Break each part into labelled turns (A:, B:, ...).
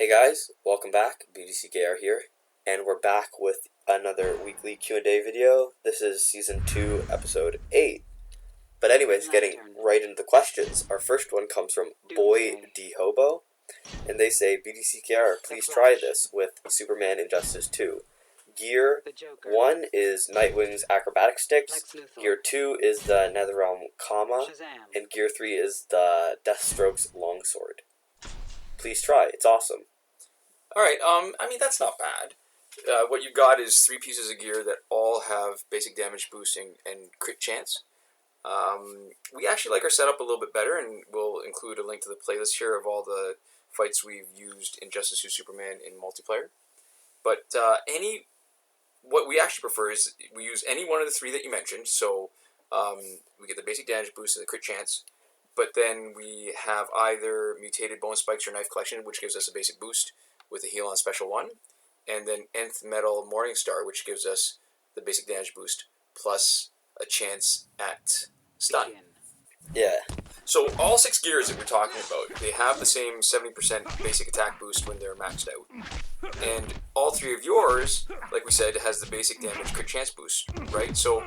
A: Hey guys, welcome back. BDCKR here, and we're back with another weekly Q&A video. This is Season 2, Episode 8. But anyways, getting right into the questions. Our first one comes from Boi-D Hobo, and they say, BDCKR, please try this with Superman Injustice 2. Gear 1 is Nightwing's acrobatic sticks, Gear 2 is the Netherrealm Kama, and Gear 3 is the Deathstroke's longsword. Please try, it's awesome.
B: Alright, I mean, that's not bad. What you've got is 3 pieces of gear that all have basic damage boosting and crit chance. We actually like our setup a little bit better, and we'll include a link to the playlist here of all the fights we've used in Inj2 Superman in multiplayer. But what we actually prefer is we use any one of the 3 that you mentioned, so we get the basic damage boost and the crit chance, but then we have either mutated bone spikes or knife collection, which gives us a basic boost with a heal on special 1, and then nth metal Morningstar, which gives us the basic damage boost plus a chance at stun.
A: Yeah.
B: So all 6 gears that we're talking about, they have the same 70% basic attack boost when they're maxed out. And all 3 of yours, like we said, has the basic damage crit chance boost, right? So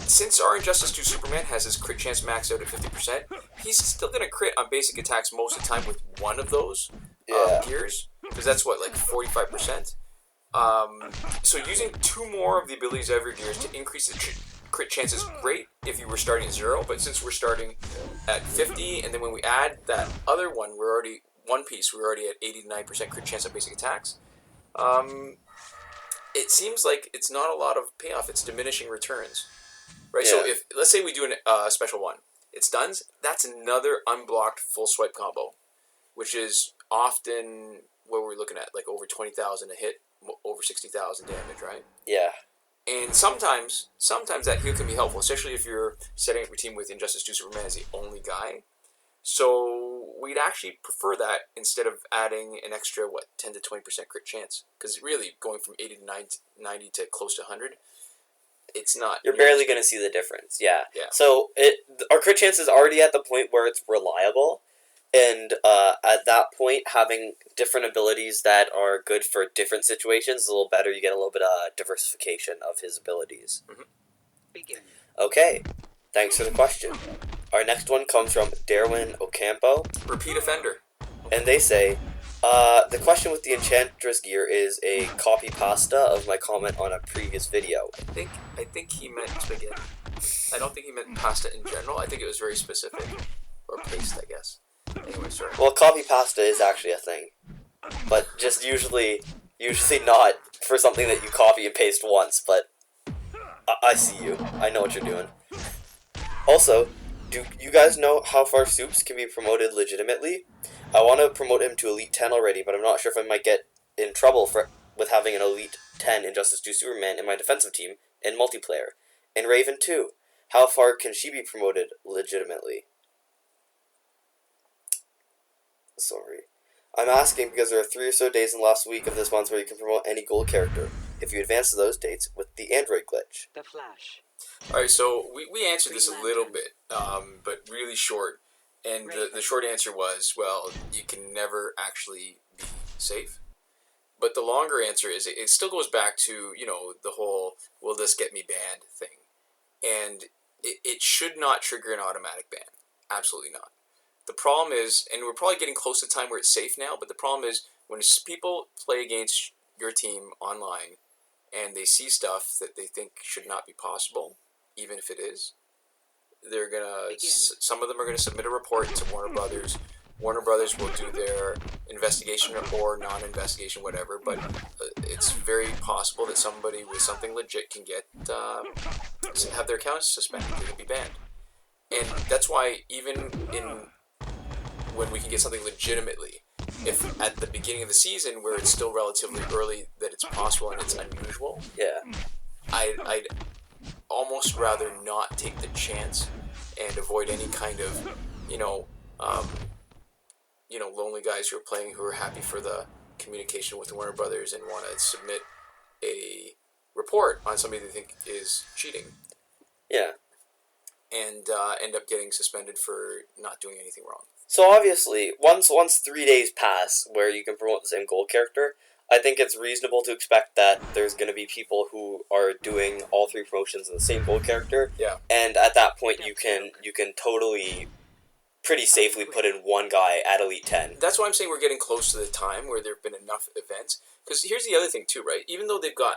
B: since our Inj2 Superman has his crit chance maxed out at 50%, he's still going to crit on basic attacks most of the time with one of those gears, because that's what, like 45%? So using 2 more of the abilities of your gears to increase the crit chance is great if you were starting at 0, but since we're starting at 50, and then when we add that other one, we're already at 89% crit chance on basic attacks. It seems like it's not a lot of payoff. It's diminishing returns, right? Yeah. So if, let's say we do a special 1, it stuns, that's another unblocked full swipe combo, which is often what we're looking at, like over 20,000 a hit, over 60,000 damage, right?
A: Yeah.
B: And sometimes that heal can be helpful, especially if you're setting up your team with Inj2 Superman as the only guy. So we'd actually prefer that instead of adding an extra, 10 to 20% crit chance. Because really, going from 80 to 90 to close to 100, it's not...
A: You're barely going to see the difference, yeah.
B: Yeah.
A: So our crit chance is already at the point where it's reliable. And at that point, having different abilities that are good for different situations is a little better. You get a little bit of diversification of his abilities.
B: Mm-hmm.
C: Begin.
A: Okay, thanks for the question. Our next one comes from Darewin Ocampo.
B: Repeat offender.
A: And they say, the question with the Enchantress gear is a copy pasta of my comment on a previous video.
B: I think he meant spaghetti. I don't think he meant pasta in general. I think it was very specific. Or paste, I guess. Anyway, sorry.
A: Well, copy pasta is actually a thing, but just usually not for something that you copy and paste once, but I see you. I know what you're doing. Also, do you guys know how far Supes can be promoted legitimately? I want to promote him to Elite 10 already, but I'm not sure if I might get in trouble with having an Elite 10 Inj2 Superman in my defensive team in multiplayer. And Raven too. How far can she be promoted legitimately? Sorry. I'm asking because there are 3 or so days in the last week of this month where you can promote any gold character, if you advance to those dates with the Android glitch.
C: The Flash.
B: Alright, so we answered this a little bit, but really short. And the short answer was, well, you can never actually be safe. But the longer answer is, it still goes back to, the whole, will this get me banned thing. And it should not trigger an automatic ban. Absolutely not. The problem is, and we're probably getting close to time where it's safe now, but the problem is when people play against your team online and they see stuff that they think should not be possible, even if it is, they're gonna. Some of them are gonna submit a report to Warner Brothers. Warner Brothers will do their investigation or non-investigation, whatever. But it's very possible that somebody with something legit can have their accounts suspended. They can be banned, and that's why even when we can get something legitimately, if at the beginning of the season where it's still relatively early that it's possible and it's unusual,
A: yeah,
B: I'd almost rather not take the chance and avoid any kind of, lonely guys who are playing who are happy for the communication with Warner Brothers and want to submit a report on somebody they think is cheating.
A: Yeah.
B: And end up getting suspended for not doing anything wrong.
A: So obviously, once 3 days pass where you can promote the same gold character, I think it's reasonable to expect that there's going to be people who are doing all 3 promotions in the same gold character.
B: Yeah.
A: And at that point, you can totally, pretty safely put in one guy at Elite 10.
B: That's why I'm saying we're getting close to the time where there have been enough events. Because here's the other thing too, right? Even though they've got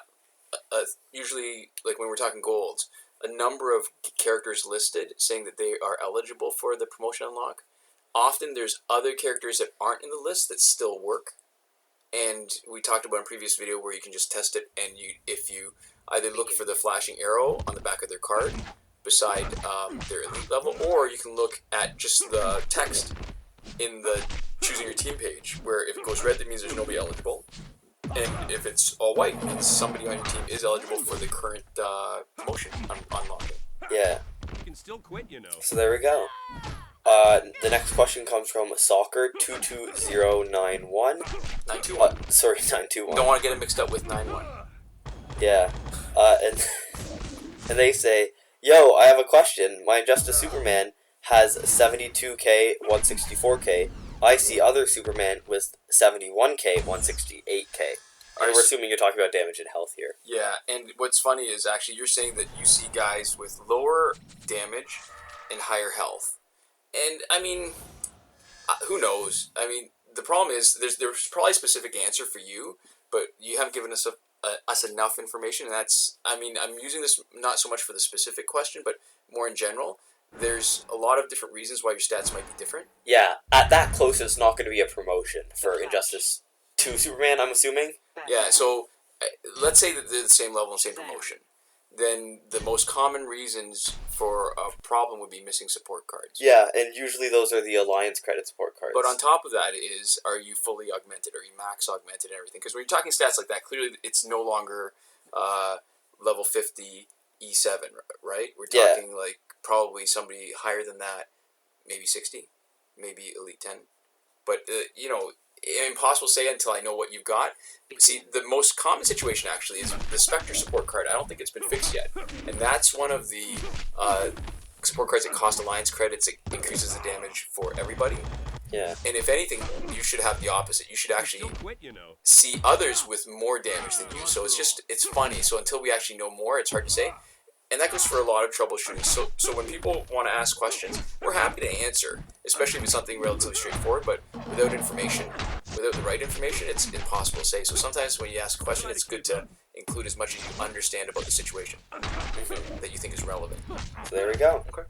B: usually, like when we're talking golds, a number of characters listed saying that they are eligible for the promotion unlock, often there's other characters that aren't in the list that still work. And we talked about in a previous video where you can just test it, and if you either look for the flashing arrow on the back of their card beside their elite level, or you can look at just the text in the choosing your team page, where if it goes red, that means there's nobody eligible. And if it's all white, it means somebody on your team is eligible for the current promotion unlocking.
A: Yeah.
C: You can still quit, you know.
A: So there we go. The next question comes from Soccer 22091.
B: 921.
A: Sorry, 921.
B: Don't want to get it mixed up with 91.
A: Yeah. And they say, "Yo, I have a question. My Inj2 Superman has 72k, 164k. I see other Superman with 71k, 168k." And we're assuming you're talking about damage and health here.
B: Yeah, and what's funny is actually you're saying that you see guys with lower damage and higher health. And, I mean, who knows? I mean, the problem is there's probably a specific answer for you, but you haven't given us enough information, and that's, I mean, I'm using this not so much for the specific question, but more in general. There's a lot of different reasons why your stats might be different.
A: Yeah, at that close, it's not going to be a promotion for Inj2 Superman, I'm assuming.
B: Yeah, so let's say that they're the same level and same promotion. Then the most common reasons for a problem would be missing support cards.
A: Yeah, and usually those are the Alliance credit support cards.
B: But on top of that is, are you fully augmented? Are you max augmented and everything? Because when you're talking stats like that, clearly it's no longer level 50 E7, right? We're talking like probably somebody higher than that, maybe 60, maybe Elite 10. But, you know, impossible to say until I know what you've got. See, the most common situation actually is the Spectre support card. I don't think it's been fixed yet. And that's one of the support cards that cost Alliance credits. It increases the damage for everybody.
A: Yeah.
B: And if anything, you should have the opposite. You should actually see others with more damage than you. So it's funny. So until we actually know more, it's hard to say. And that goes for a lot of troubleshooting. So when people want to ask questions, we're happy to answer, especially if it's something relatively straightforward. But without information, without the right information, it's impossible to say. So sometimes when you ask a question, it's good to include as much as you understand about the situation that you think is relevant.
A: So there we go.
B: Okay.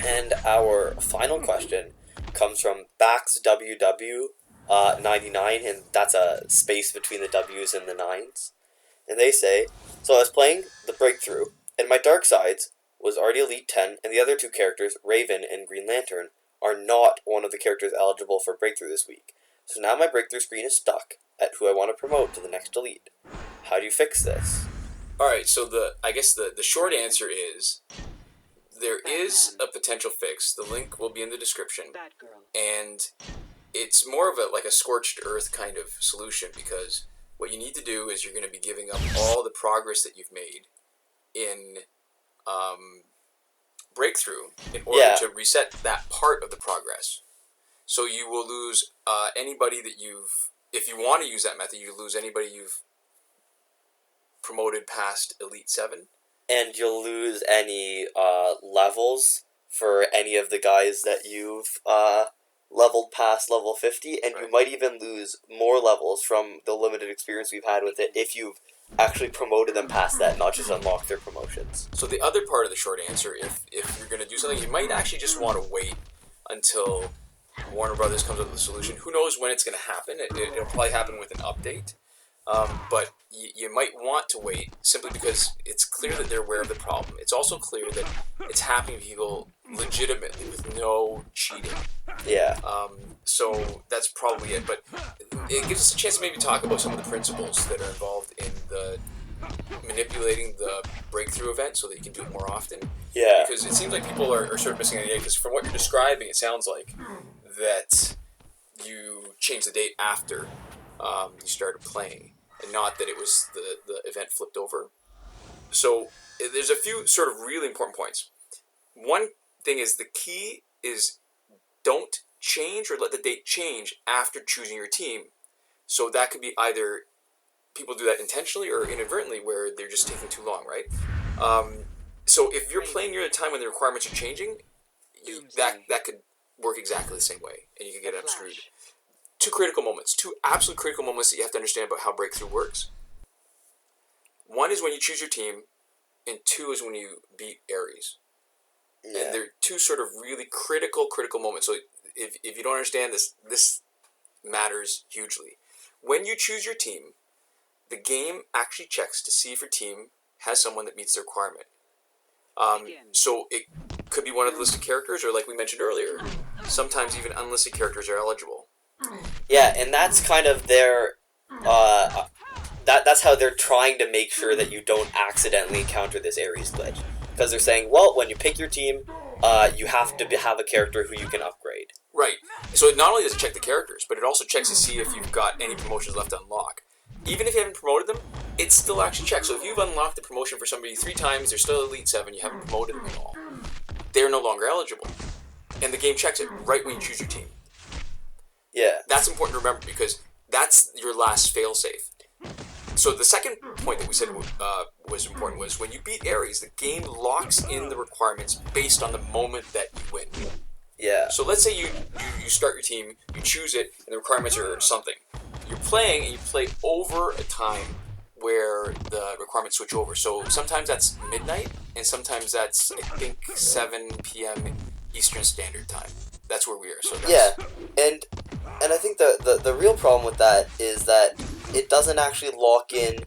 A: And our final question comes from Baxww 99, and that's a space between the W's and the 9s. And they say, "So I was playing the Breakthrough, and my Dark Sides was already Elite 10, and the other 2 characters, Raven and Green Lantern, are not one of the characters eligible for Breakthrough this week. So now my Breakthrough screen is stuck at who I want to promote to the next Elite. How do you fix this?"
B: Alright, so I guess the short answer is there is a potential fix. The link will be in the description. And it's more of a scorched earth kind of solution, because what you need to do is you're going to be giving up all the progress that you've made in Breakthrough in order to reset that part of the progress. So you will lose anybody that if you want to use that method, you lose anybody you've promoted past Elite 7.
A: And you'll lose any levels for any of the guys that you've leveled past level 50, and you might even lose more levels from the limited experience we've had with it if you've actually promoted them past that, not just unlocked their promotions.
B: So the other part of the short answer, if you're going to do something, you might actually just want to wait until Warner Brothers comes up with a solution. Who knows when it's going to happen? It'll probably happen with an update. But you might want to wait simply because it's clear that they're aware of the problem. It's also clear that it's happening to people legitimately with no cheating.
A: Yeah.
B: So that's probably it. But it gives us a chance to maybe talk about some of the principles that are involved in the manipulating the Breakthrough event so that you can do it more often.
A: Yeah.
B: Because it seems like people are sort of missing an idea, because from what you're describing, it sounds like that you changed the date after you started playing, and not that it was the event flipped over. So there's a few sort of really important points. One thing is the key is don't change or let the date change after choosing your team. So that could be either people do that intentionally or inadvertently, where they're just taking too long, right? So if you're playing near the time when the requirements are changing, that could work exactly the same way, and you can get screwed. Two absolute critical moments that you have to understand about how breakthrough works. One is when you choose your team, and two is when you beat Ares. Yeah. And they're two sort of really critical moments. So if you don't understand this matters hugely. When you choose your team, the game actually checks to see if your team has someone that meets the requirement. So it could be one of the listed characters, or like we mentioned earlier, sometimes even unlisted characters are eligible.
A: Yeah, and that's kind of their... that's how they're trying to make sure that you don't accidentally encounter this Ares glitch. Because they're saying, well, when you pick your team, you have to have a character who you can upgrade.
B: Right. So it not only does it check the characters, but it also checks to see if you've got any promotions left to unlock. Even if you haven't promoted them, it still actually checks. So if you've unlocked the promotion for somebody 3 times, they're still Elite 7, you haven't promoted them at all, they're no longer eligible. And the game checks it right when you choose your team.
A: Yeah.
B: That's important to remember, because that's your last fail-safe. So the second point that we said was important was when you beat Ares, the game locks in the requirements based on the moment that you win.
A: Yeah.
B: So let's say you start your team, you choose it, and the requirements are something. You're playing, and you play over a time where the requirements switch over. So sometimes that's midnight, and sometimes that's, I think, 7 p.m. Eastern Standard Time. That's where we are. So that's...
A: Yeah, and I think the real problem with that is that it doesn't actually lock in.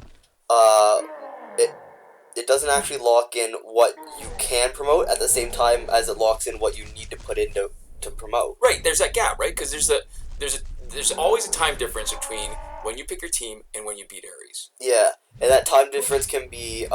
A: It doesn't actually lock in what you can promote at the same time as it locks in what you need to put in to promote.
B: Right. There's that gap, right? Because there's always a time difference between when you pick your team and when you beat Ares.
A: Yeah, and that time difference can be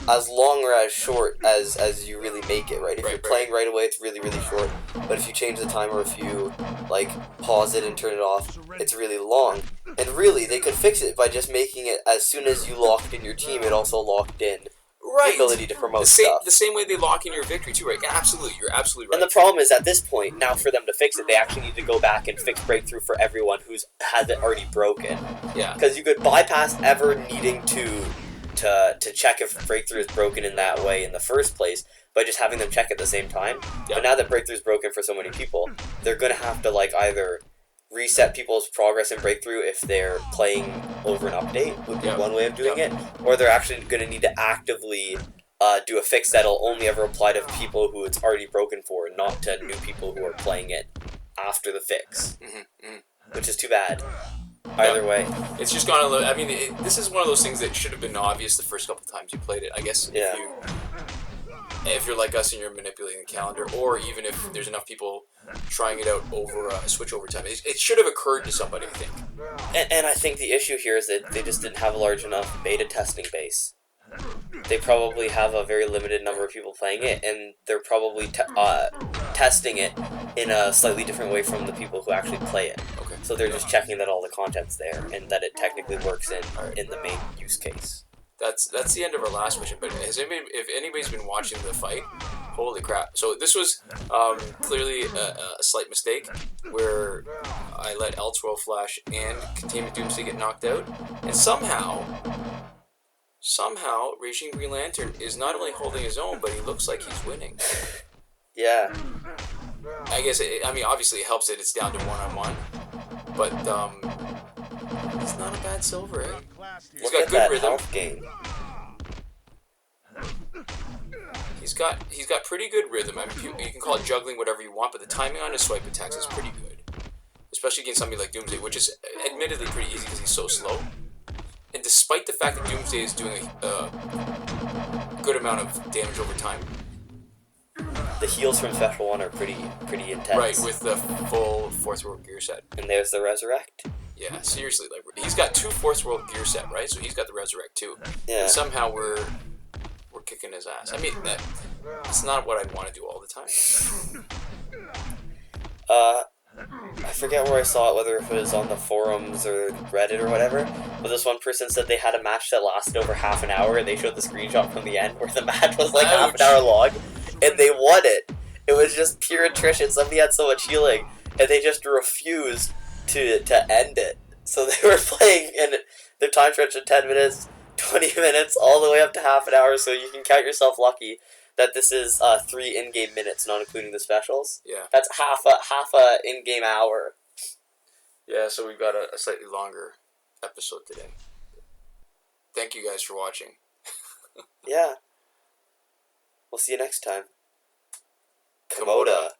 A: as long or as short as you really make it, right? If you're playing right away, it's really, really short. But if you change the time, or if you, like, pause it and turn it off, it's really long. And really, they could fix it by just making it, as soon as you locked in your team, it also locked in the ability to promote stuff.
B: The same way they lock in your victory, too, right? Absolutely, you're absolutely right.
A: And the problem is, at this point, now for them to fix it, they actually need to go back and fix breakthrough for everyone who's had it already broken.
B: Yeah.
A: Because you could bypass ever needing to check if breakthrough is broken in that way in the first place by just having them check at the same time. Yep. But now that breakthrough is broken for so many people, they're going to have to, like, either reset people's progress in breakthrough if they're playing over an update, would be one way of doing it, or they're actually going to need to actively do a fix that'll only ever apply to people who it's already broken for, not to new people who are playing it after the fix, which is too bad. Either way,
B: it's just gone a little. I mean, this is one of those things that should have been obvious the first couple times you played it. I guess if you're like us and you're manipulating the calendar, or even if there's enough people trying it out over a switch over time, it should have occurred to somebody, I think.
A: And I think the issue here is that they just didn't have a large enough beta testing base. They probably have a very limited number of people playing it, and they're probably testing it in a slightly different way from the people who actually play it.
B: Okay.
A: So they're just checking that all the content's there and that it technically works in the main use case.
B: That's the end of our last mission. But if anybody's been watching the fight, holy crap! So this was clearly a slight mistake where I let Elseworld Flash and Containment Doomsday get knocked out, and somehow Raging Green Lantern is not only holding his own, but he looks like he's winning.
A: Yeah.
B: I guess obviously it helps that it's down to 1-on-1, but he's not a bad silver, eh? He's got good rhythm. He's got pretty good rhythm. I mean, you can call it juggling, whatever you want, but the timing on his swipe attacks is pretty good, especially against somebody like Doomsday, which is admittedly pretty easy because he's so slow. And despite the fact that Doomsday is doing a good amount of damage over time,
A: the heals from Special 1 are pretty intense.
B: Right, with the full Fourth World Gear set.
A: And there's the Resurrect.
B: Yeah, seriously, like he's got 2 Fourth World Gear set, right? So he's got the Resurrect too. Yeah. And somehow we're kicking his ass. I mean, it's not what I'd want to do all the time.
A: I forget where I saw it, whether it was on the forums or Reddit or whatever, but this one person said they had a match that lasted over half an hour, and they showed the screenshot from the end where the match was like half an hour long, and they won it. It was just pure attrition. Somebody had so much healing, and they just refused to end it. So they were playing in their time stretch of 10 minutes, 20 minutes, all the way up to half an hour. So you can count yourself lucky that this is 3 in-game minutes, not including the specials.
B: Yeah.
A: That's half a in-game hour.
B: Yeah, so we've got a slightly longer episode today. Thank you guys for watching.
A: Yeah. We'll see you next time. Komoda.